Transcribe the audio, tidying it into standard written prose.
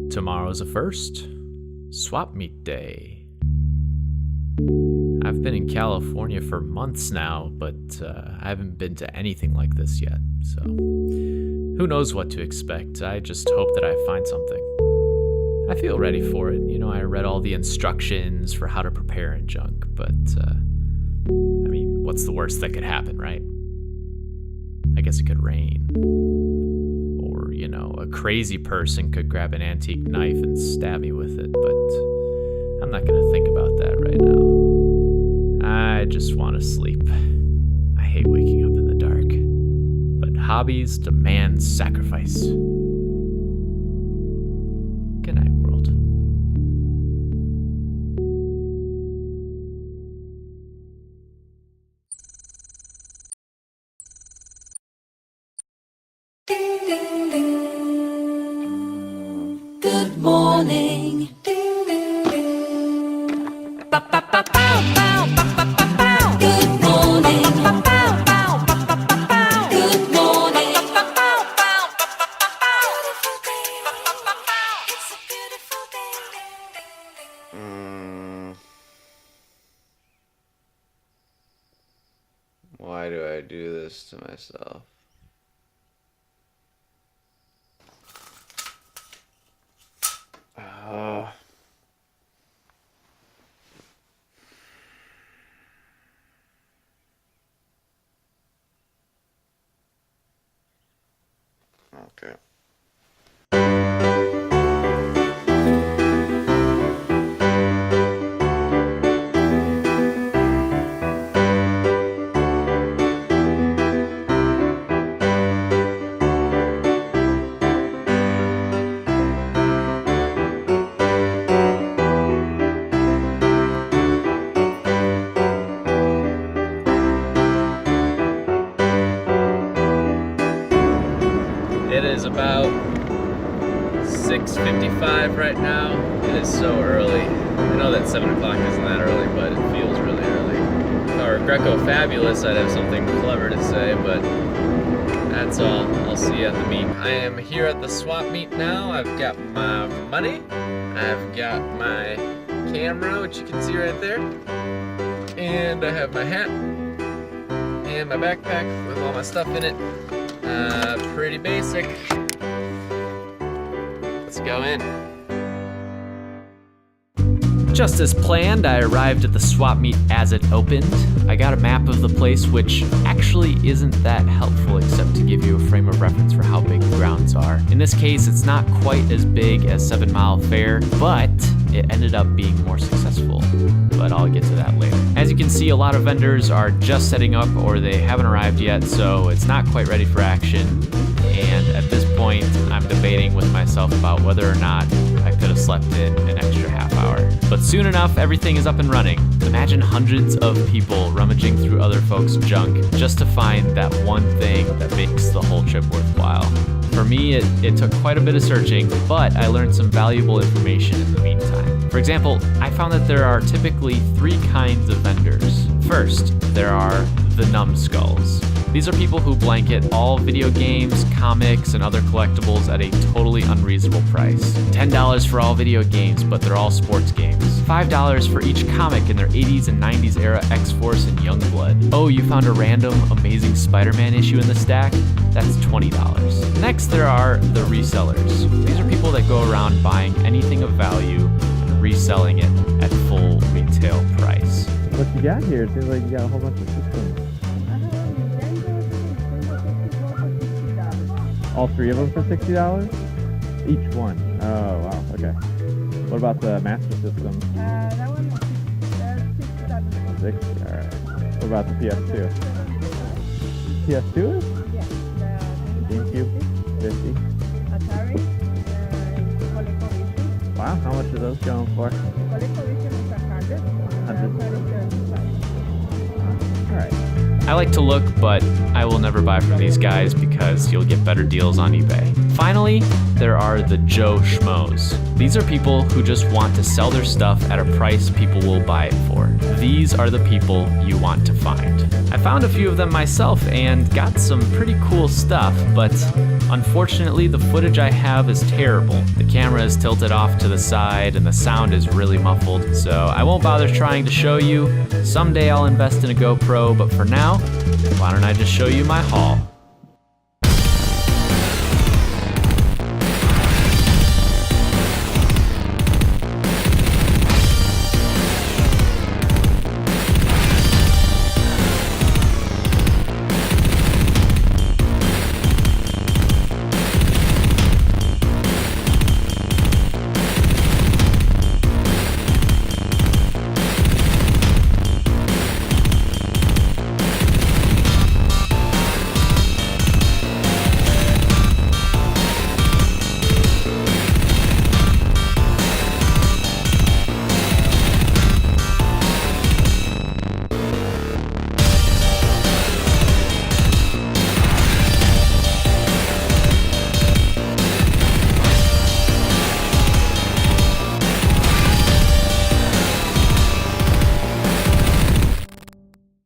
Tomorrow's a first. Swap meet day. I've been in California for months now, but I haven't been to anything like this yet, so who knows what to expect. I just hope that I find something. I feel ready for it. You know, I read all the instructions for how to prepare and junk, but I mean, what's the worst that could happen, right? I guess it could rain. Or, you know, a crazy person could grab an antique knife and stab me with it, but I'm not gonna think about that right now. I just want to sleep. I hate waking up in the dark, but hobbies demand sacrifice. Good night, world. Good morning. Ding, ding, ding. Ba, ba, ba, bow, bow, ba, ba, ba, bow. Good morning. Ba, bow, bow, ba, ba, ba, bow. Good morning. Ba, ba, bow, bow, ba, ba, ba, bow. Beautiful day. Ba, ba, ba, bow. It's a beautiful day. Ding, ding, ding. Why do I do this to myself? Okay. It is about 6:55 right now. It is so early. I know that 7 o'clock isn't that early, but it feels really early. If I were Greco-fabulous, I'd have something clever to say, but that's all. I'll see you at the meet. I am here at the swap meet now. I've got my money. I've got my camera, which you can see right there. And I have my hat and my backpack with all my stuff in it. Pretty basic. Let's go in. Just as planned, I arrived at the swap meet as it opened. I got a map of the place, which actually isn't that helpful except to give you a frame of reference for how big the grounds are. In this case, it's not quite as big as 7 Mile Fair, but it ended up being more successful. But I'll get to that later. As you can see, a lot of vendors are just setting up or they haven't arrived yet, so it's not quite ready for action. And at this point, I'm debating with myself about whether or not I could have slept in an extra half hour. But soon enough, everything is up and running. Imagine hundreds of people rummaging through other folks' junk just to find that one thing that makes the whole trip worthwhile. For me, it took quite a bit of searching, but I learned some valuable information in the meantime. For example, I found that there are typically 3 kinds of vendors. First, there are the numbskulls. These are people who blanket all video games, comics, and other collectibles at a totally unreasonable price. $10 for all video games, but they're all sports games. $5 for each comic in their 80s and 90s era X-Force and Youngblood. Oh, you found a random Amazing Spider-Man issue in the stack? That's $20. Next, there are the resellers. These are people that go around buying anything of value and reselling it at full retail price. What you got here? It seems like you got a whole bunch of systems. All 3 of them for $60? Each one. Oh, wow. Okay. What about the Master System? That one was 60. 60. All right. What about the PS2? PS2 is? Yeah. The GameCube? 50. Atari and ColecoVision. Wow. How much are those going for? ColecoVision is 100. 100. All right. I like to look, but I will never buy from these guys because you'll get better deals on eBay. Finally, there are the Joe Schmoes. These are people who just want to sell their stuff at a price people will buy it for. These are the people you want to find. I found a few of them myself and got some pretty cool stuff, but unfortunately the footage I have is terrible. The camera is tilted off to the side and the sound is really muffled, so I won't bother trying to show you. Someday I'll invest in a GoPro, but for now, why don't I just show you my haul?